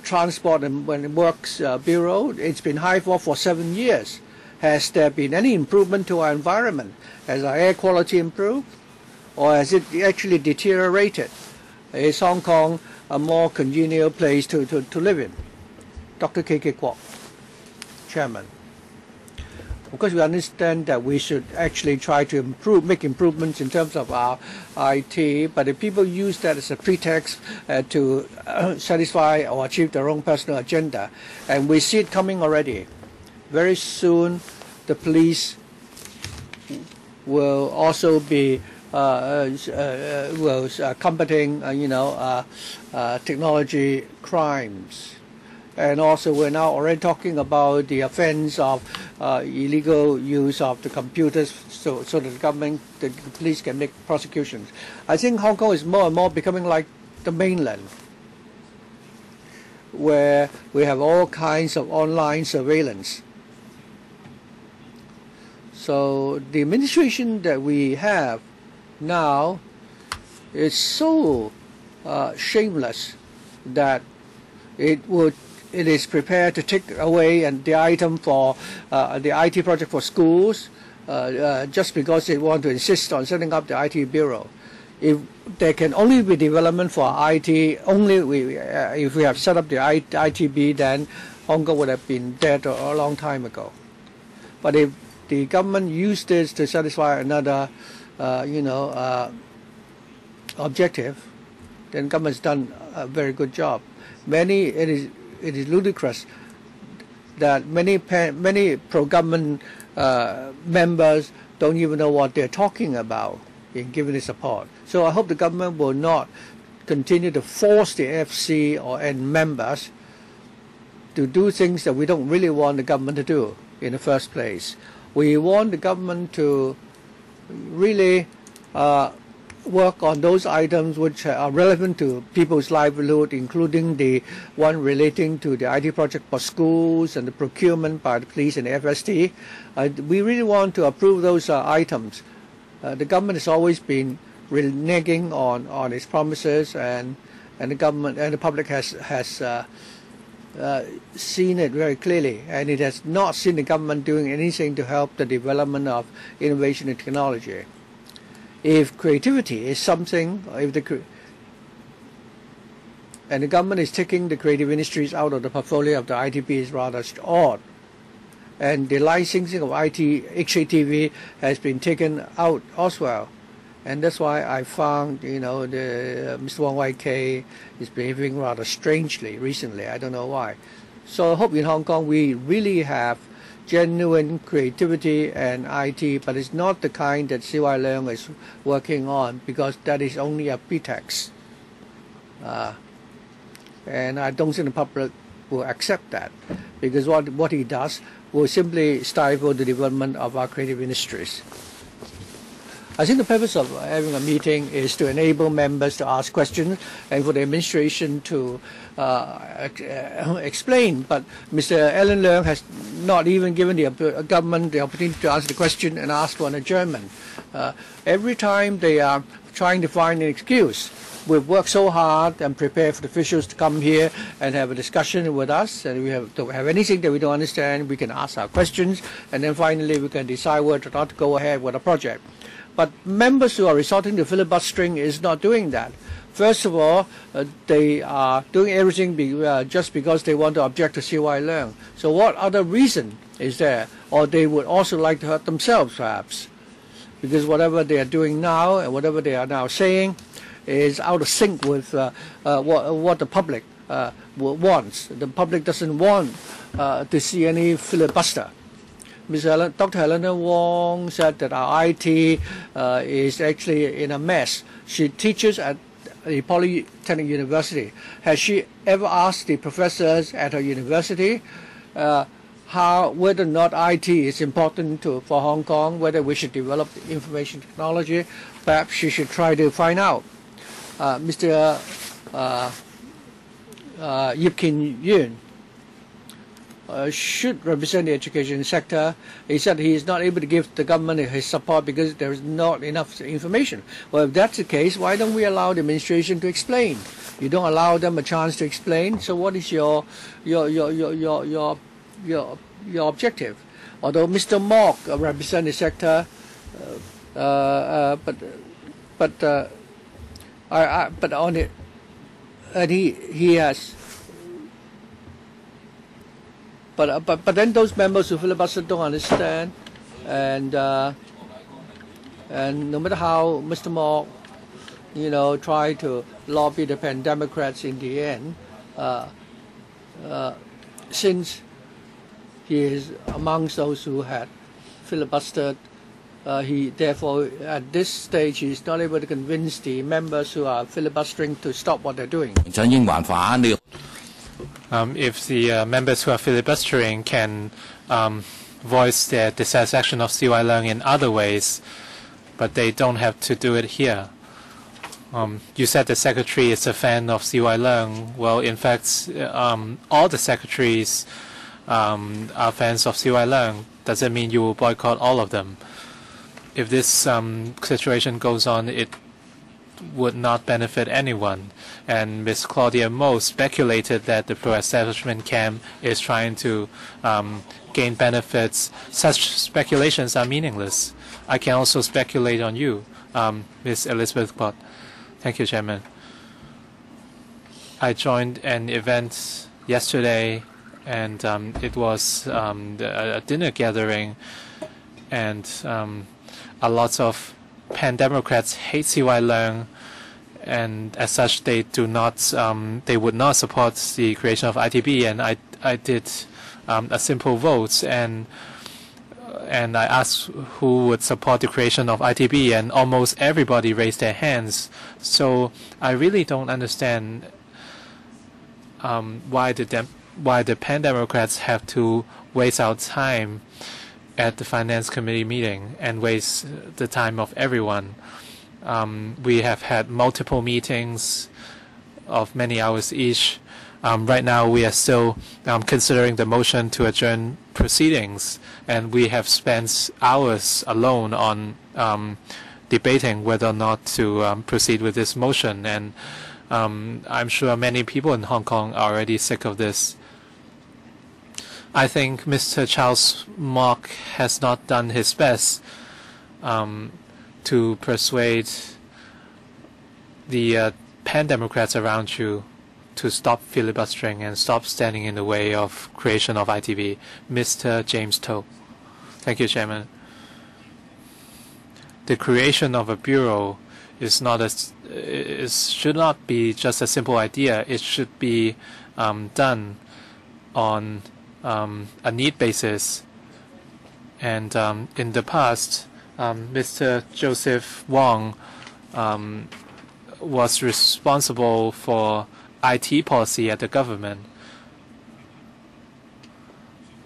Transport and Works Bureau. It's been hived off for 7 years. Has there been any improvement to our environment? Has our air quality improved? or has it actually deteriorated? Is Hong Kong a more congenial place to live in? Dr. K.K. Kwok, Chairman. Of course, we understand that we should actually try to make improvements in terms of our IT, but if people use that as a pretext to satisfy or achieve their own personal agenda, and we see it coming already, very soon the police will also be combating, technology crimes. And also we're now already talking about the offense of illegal use of the computers so that the police can make prosecutions. I think Hong Kong is more and more becoming like the mainland, where we have all kinds of online surveillance. So the administration that we have now is so shameless that it is prepared to take away the item for the IT project for schools just because they want to insist on setting up the IT bureau. If there can only be development for IT, if we have set up the ITB, then Hong Kong would have been dead a long time ago. But if the government used this to satisfy another, objective, then government's done a very good job. It is ludicrous that many pro-government members don't even know what they're talking about in giving the support. So I hope the government will not continue to force the FC and members to do things that we don't really want the government to do in the first place. We want the government to really work on those items which are relevant to people's livelihood, including the one relating to the IT project for schools and the procurement by the police and the FST. We really want to approve those items. The government has always been reneging on its promises, and the government and the public has seen it very clearly, and it has not seen the government doing anything to help the development of innovation and technology. If creativity is something, and the government is taking the creative industries out of the portfolio of the ITP is rather odd. And the licensing of HATV has been taken out as well. And that's why I found, Mr. Wong Wai Kei is behaving rather strangely recently. I don't know why. So I hope in Hong Kong we really have genuine creativity and IT, but it's not the kind that CY Leung is working on, because that is only a pretext. And I don't think the public will accept that, because what he does will simply stifle the development of our creative industries. I think the purpose of having a meeting is to enable members to ask questions and for the administration to explain. But Mr. Alan Leung has not even given the government the opportunity to answer the question and ask for an adjournment. Every time they are trying to find an excuse. We've worked so hard and prepared for the officials to come here and have a discussion with us, and we don't have anything that we don't understand. We can ask our questions, and then finally we can decide whether or not to go ahead with a project. But members who are resorting to filibustering is not doing that. First of all, they are doing everything just because they want to object to CY Leung. So what other reason is there? Or they would also like to hurt themselves, perhaps, because whatever they are doing now and whatever they are now saying is out of sync with what the public wants. The public doesn't want to see any filibuster. Dr. Helena Wong said that our IT is actually in a mess. She teaches at the Polytechnic University. Has she ever asked the professors at her university whether or not IT is important for Hong Kong, whether we should develop information technology? Perhaps she should try to find out. Mr. Yip Kin Yuen should represent the education sector. He said he is not able to give the government his support because there is not enough information. Well, if that's the case, why don't we allow the administration to explain? You don't allow them a chance to explain. So what is your objective? Although Mr. Mok represents the sector, but but but on it, and he has. But then those members who filibuster don't understand, and no matter how Mr. Mock, try to lobby the Pan Democrats in the end, since he is amongst those who had filibustered, he therefore at this stage he is not able to convince the members who are filibustering to stop what they're doing. If the members who are filibustering can voice their dissatisfaction of CY Leung in other ways, but they don't have to do it here. You said the secretary is a fan of CY Leung. Well, in fact, all the secretaries are fans of CY Leung. Does that mean you will boycott all of them? If this situation goes on, it would not benefit anyone. And Ms. Claudia Mo speculated that the pro-establishment camp is trying to gain benefits. Such speculations are meaningless. I can also speculate on you, Ms. Elizabeth Pott. Thank you, Chairman. I joined an event yesterday, and it was a dinner gathering, and a lot of Pan Democrats hate CY Leung, and as such they do not they would not support the creation of ITB, and I did a simple vote, and I asked who would support the creation of ITB, and almost everybody raised their hands. So I really don't understand why the Pan Democrats have to waste our time at the Finance Committee meeting and waste the time of everyone. We have had multiple meetings of many hours each. Right now we are still considering the motion to adjourn proceedings, and we have spent hours alone on debating whether or not to proceed with this motion, and I'm sure many people in Hong Kong are already sick of this. I think Mr. Charles Mok has not done his best to persuade the Pan Democrats around you to stop filibustering and stop standing in the way of creation of ITV. Mr. James To. Thank you, Chairman. The creation of a bureau is should not be just a simple idea. It should be done on a need basis. And in the past, Mr. Joseph Wong was responsible for IT policy at the government.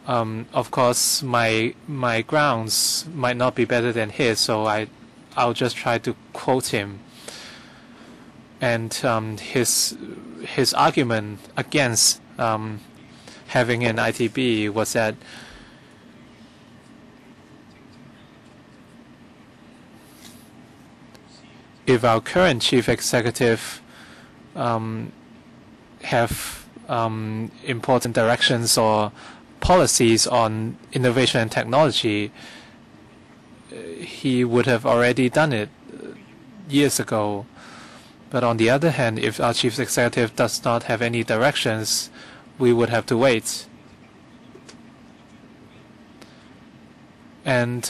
Of course, my grounds might not be better than his, so I'll just try to quote him. And his argument against having an ITB was that if our current chief executive have important directions or policies on innovation and technology, he would have already done it years ago. But on the other hand, if our chief executive does not have any directions, we would have to wait. And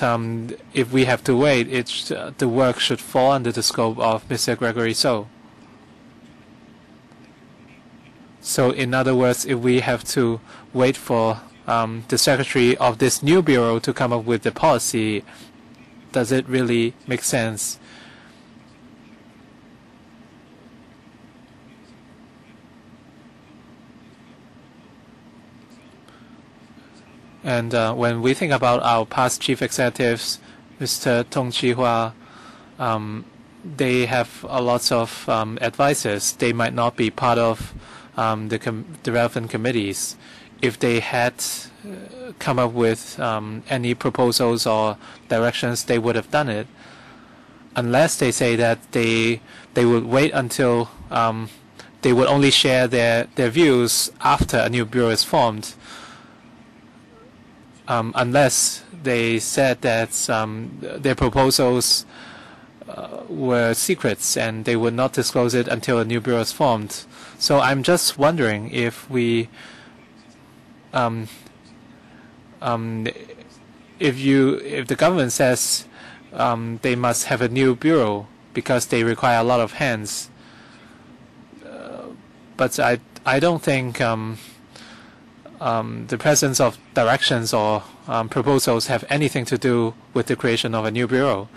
if we have to wait, the work should fall under the scope of Mr. Gregory So. So in other words, if we have to wait for the secretary of this new bureau to come up with the policy, does it really make sense? And when we think about our past chief executives, Mr. Tong Chi Hua, they have a lot of advisors. They might not be part of the relevant committees. If they had come up with any proposals or directions, they would have done it. Unless they say that they would wait until they would only share their views after a new bureau is formed. Unless they said that their proposals were secrets, and they would not disclose it until a new bureau is formed. So I'm just wondering if we, if the government says they must have a new bureau because they require a lot of hands, but I don't think the presence of directions or proposals have anything to do with the creation of a new bureau.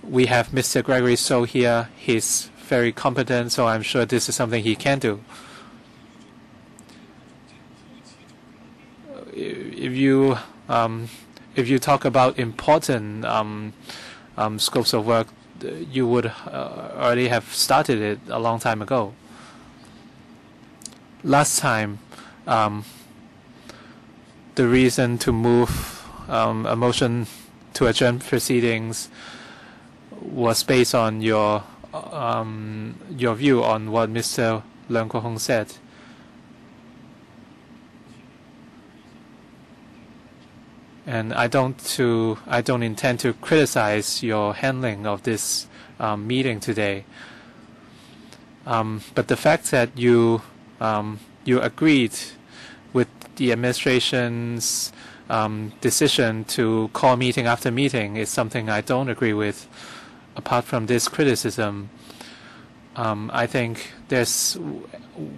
We have Mr. Gregory So here. He's very competent, so I'm sure this is something he can do. If you talk about important scopes of work, you would already have started it a long time ago. Last time, the reason to move a motion to adjourn proceedings was based on your view on what Mr. Leung Kwok-hong said. And I don't intend to criticize your handling of this meeting today. But the fact that you agreed with the administration's decision to call meeting after meeting is something I don't agree with. Apart from this criticism, I think there's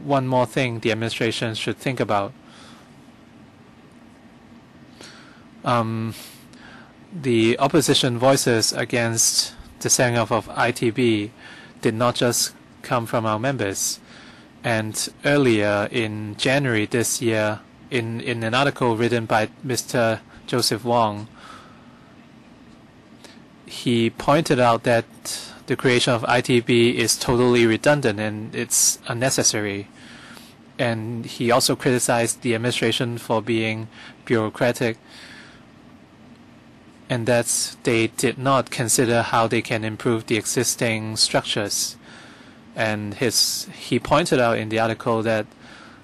one more thing the administration should think about. The opposition voices against the setting up of ITB did not just come from our members. And earlier in January this year, in an article written by Mr. Joseph Wong, he pointed out that the creation of ITB is totally redundant and it's unnecessary. And he also criticized the administration for being bureaucratic, and that they did not consider how they can improve the existing structures. And he pointed out in the article that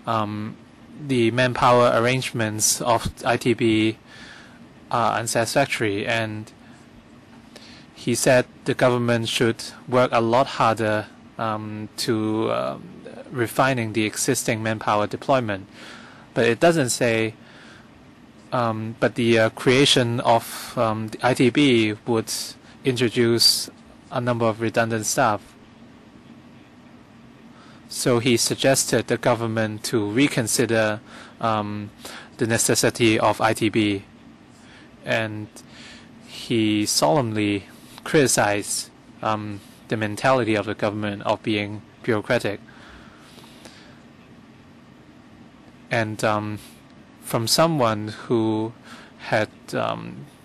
the manpower arrangements of ITB are unsatisfactory, and he said the government should work a lot harder to refining the existing manpower deployment. But it doesn't say, but the creation of the ITB would introduce a number of redundant staff. So he suggested the government to reconsider the necessity of ITB, and he solemnly criticized the mentality of the government of being bureaucratic. And from someone who had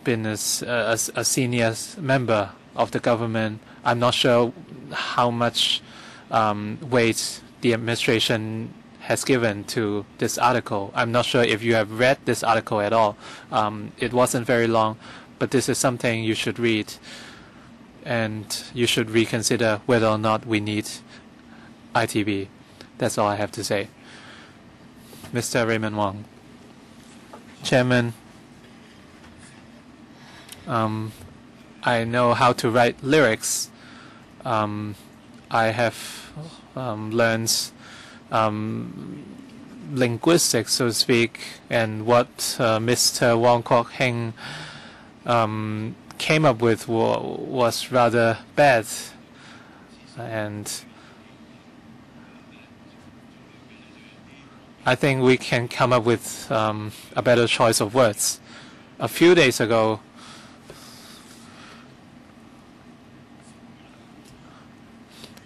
been a senior member of the government, I'm not sure how much weight the administration has given to this article. I'm not sure if you have read this article at all. It wasn't very long, but this is something you should read, and you should reconsider whether or not we need ITB. That's all I have to say. Mr. Raymond Wong. Chairman, I know how to write lyrics. I have learned linguistics, so to speak, and what Mr. Wong Kwok-heng came up with was rather bad, and I think we can come up with a better choice of words. A few days ago,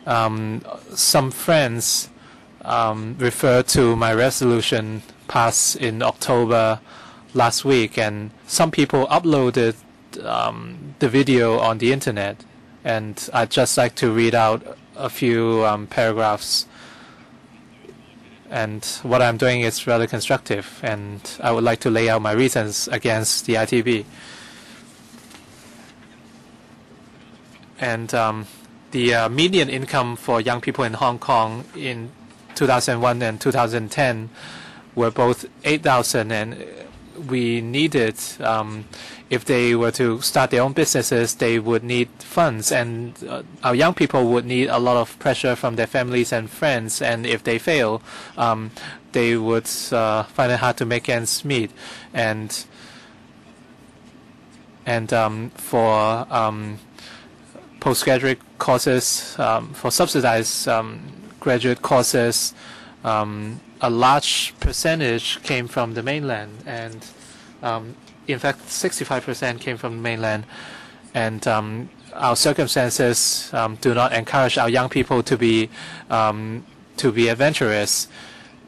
some friends referred to my resolution passed in October last week, and some people uploaded the video on the internet, and I'd just like to read out a few paragraphs. And what I'm doing is rather constructive, and I would like to lay out my reasons against the ITB. And the median income for young people in Hong Kong in 2001 and 2010 were both 8,000 and we needed, if they were to start their own businesses, they would need funds, and our young people would need a lot of pressure from their families and friends, and if they fail, they would find it hard to make ends meet. And for postgraduate courses, for subsidized graduate courses, a large percentage came from the mainland, and in fact 65% came from the mainland, and our circumstances do not encourage our young people to be adventurous,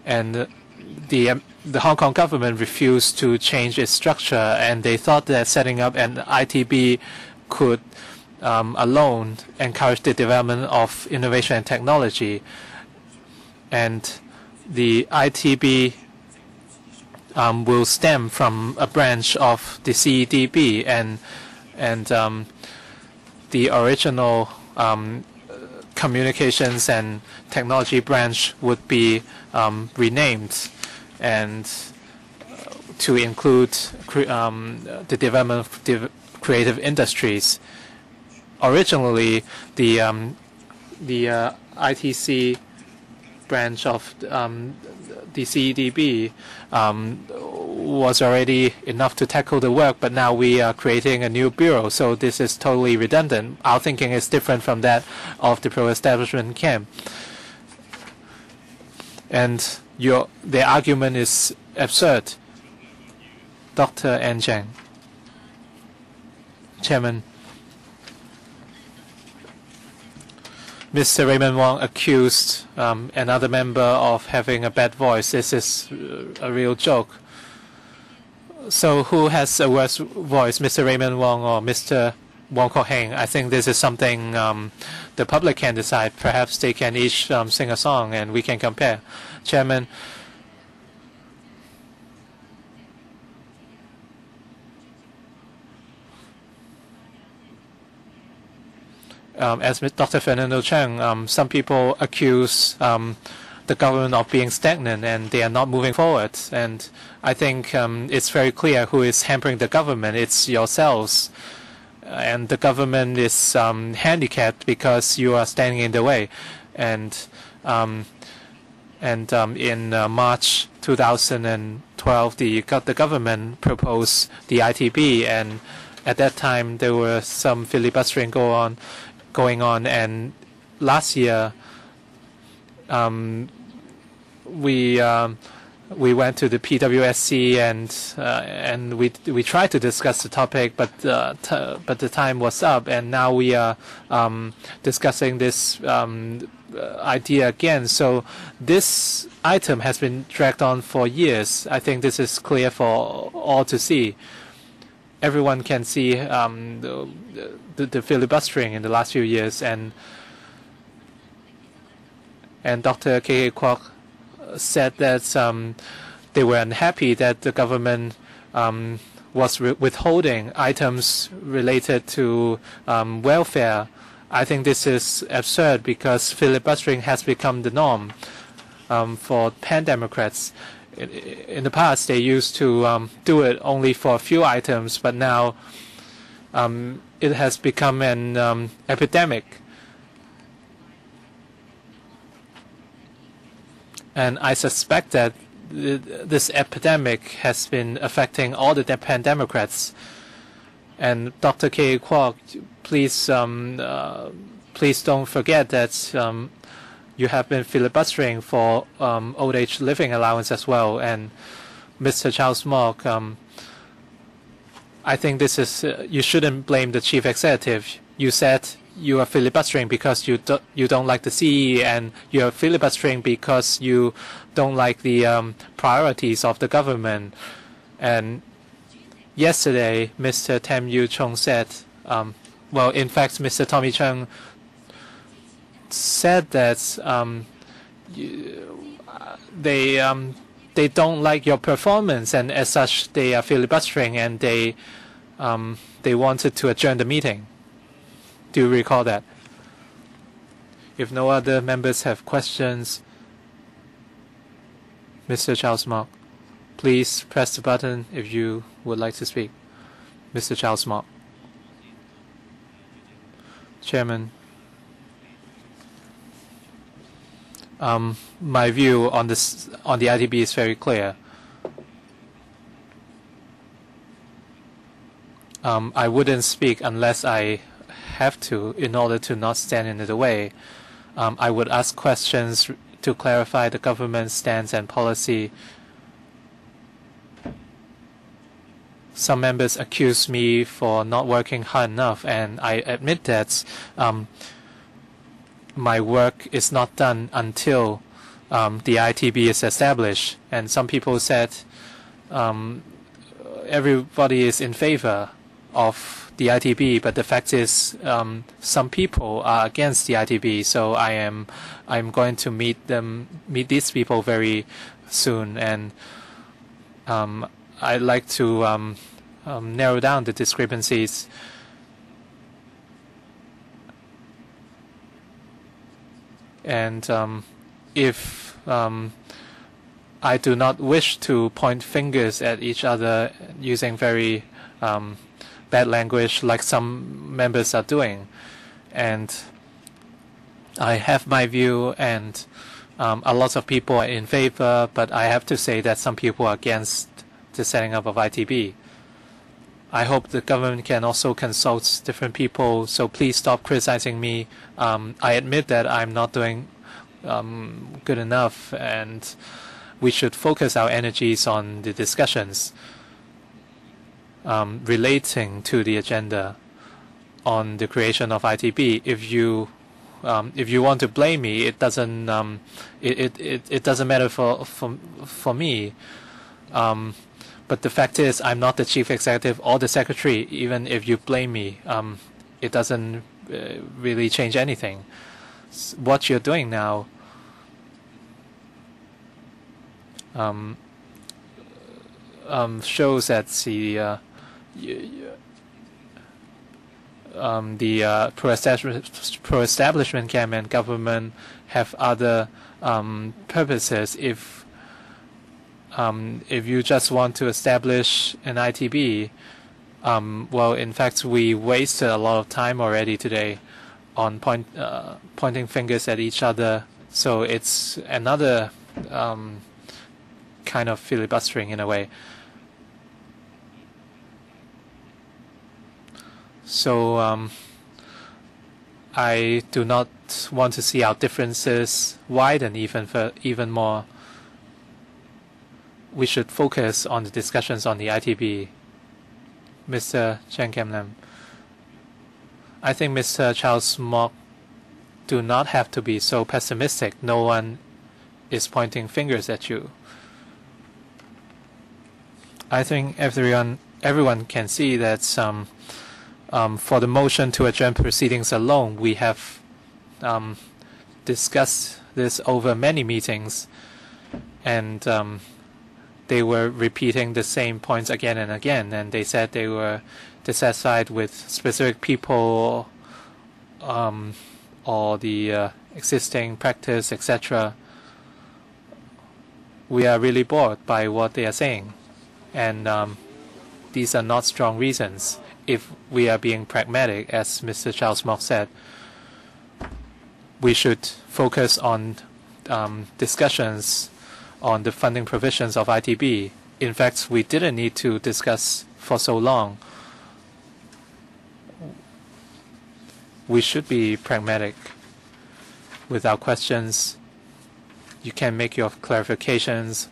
and the Hong Kong government refused to change its structure, and they thought that setting up an ITB could alone encourage the development of innovation and technology. And the ITB will stem from a branch of the CEDB, and the original communications and technology branch would be renamed and to include the development of creative industries. Originally, the ITC branch of the CEDB was already enough to tackle the work, but now we are creating a new bureau, so this is totally redundant. Our thinking is different from that of the pro-establishment camp, and the argument is absurd. Dr. N. Zhang. Chairman. Mr. Raymond Wong accused another member of having a bad voice. This is a real joke. So who has a worse voice, Mr. Raymond Wong or Mr. Wong Kok Heng? I think this is something the public can decide. Perhaps they can each sing a song and we can compare. Chairman. As Dr. Fernando Cheng, some people accuse the government of being stagnant and they are not moving forward. And I think it's very clear who is hampering the government. It's yourselves. And the government is handicapped because you are standing in the way. And in March 2012, the government proposed the ITB, and at that time there was some filibustering going on, and last year we went to the PWSC and we tried to discuss the topic, but the time was up, and now we are discussing this idea again. So this item has been dragged on for years. I think this is clear for all to see. Everyone can see the filibustering in the last few years, and Dr. K. Kwok said that they were unhappy that the government was withholding items related to welfare. I think this is absurd because filibustering has become the norm for pan-democrats. In the past, they used to do it only for a few items, but now it has become an epidemic. And I suspect that this epidemic has been affecting all the pan-democrats. And Dr. K. Kwok, please don't forget that you have been filibustering for old age living allowance as well. And Mr. Charles Mok, I think this is you shouldn't blame the chief executive. You said you are filibustering because you don't like the CE, and you are filibustering because you don't like the priorities of the government. And yesterday, Mr. Tam Yu Chung said, well, in fact, Mr. Tommy Chung said that they don't like your performance, and as such, they are filibustering, and they wanted to adjourn the meeting. Do you recall that? If no other members have questions, Mr. Charles Mok. Please press the button if you would like to speak. Mr. Charles Mok. Chairman, my view on the ITB is very clear. I wouldn't speak unless I have to, in order to not stand in the way. I would ask questions to clarify the government's stance and policy. Some members accuse me for not working hard enough, and I admit that my work is not done until the ITB is established. And some people said everybody is in favor of the ITB, but the fact is some people are against the ITB. So I'm going to meet these people very soon, and I'd like to narrow down the discrepancies. And if I do not wish to point fingers at each other using very bad language like some members are doing, and I have my view, and a lot of people are in favor, but I have to say that some people are against the setting up of ITB. I hope the government can also consult different people, so please stop criticizing me. I admit that I'm not doing good enough, and we should focus our energies on the discussions relating to the agenda on the creation of ITB. If you want to blame me, it doesn't it doesn't matter for me. But the fact is, I'm not the chief executive or the secretary. Even if you blame me, it doesn't really change anything. What you're doing now shows that the pro-establishment camp and government have other purposes. If you just want to establish an ITB, well, in fact, we wasted a lot of time already today on pointing fingers at each other. So it's another kind of filibustering in a way. So I do not want to see our differences widen even more. We should focus on the discussions on the ITB. Mr. Chen Kem-lam, I think Mr. Charles Mok do not have to be so pessimistic. No one is pointing fingers at you. I think everyone can see that for the motion to adjourn proceedings alone, we have discussed this over many meetings, and they were repeating the same points again and again, and they said they were dissatisfied with specific people or the existing practice, etc. We are really bored by what they are saying, and these are not strong reasons. If we are being pragmatic, as Mr. Charles Mok said, we should focus on discussions on the funding provisions of ITB. In fact, we didn't need to discuss for so long. We should be pragmatic with our questions. You can make your clarifications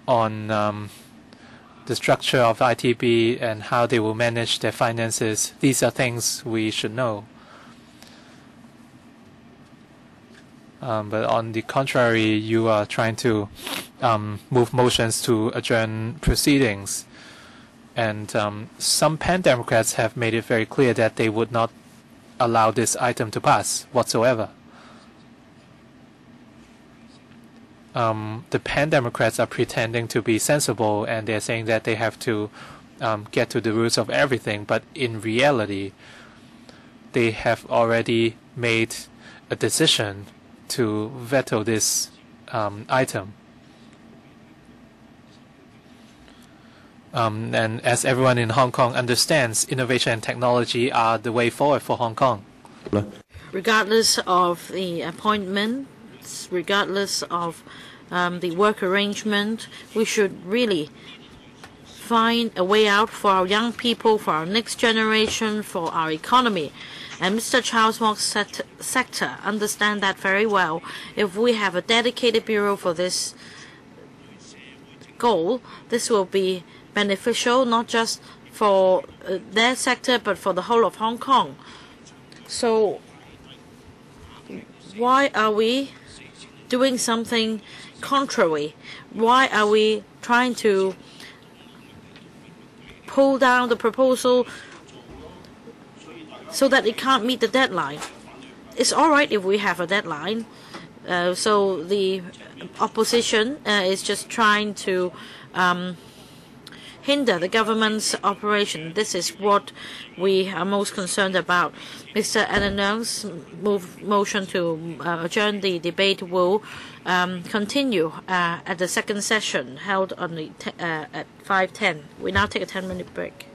on the structure of ITB and how they will manage their finances. These are things we should know. But on the contrary, you are trying to move motions to adjourn proceedings. And some pan-Democrats have made it very clear that they would not allow this item to pass whatsoever. The pan-Democrats are pretending to be sensible, and they're saying that they have to get to the roots of everything. But in reality, they have already made a decision to veto this item. And as everyone in Hong Kong understands, innovation and technology are the way forward for Hong Kong. Regardless of the appointments, regardless of the work arrangement, we should really find a way out for our young people, for our next generation, for our economy. And Mr. Charles Mok's sector understand that very well. If we have a dedicated bureau for this goal, this will be beneficial not just for their sector but for the whole of Hong Kong. So why are we doing something contrary? Why are we trying to pull down the proposal so that it can't meet the deadline? It's all right if we have a deadline. So the opposition is just trying to hinder the government's operation. This is what we are most concerned about. Mr. Alan Leung's motion to adjourn the debate will continue at the second session held on at 5:10. We now take a 10-minute break.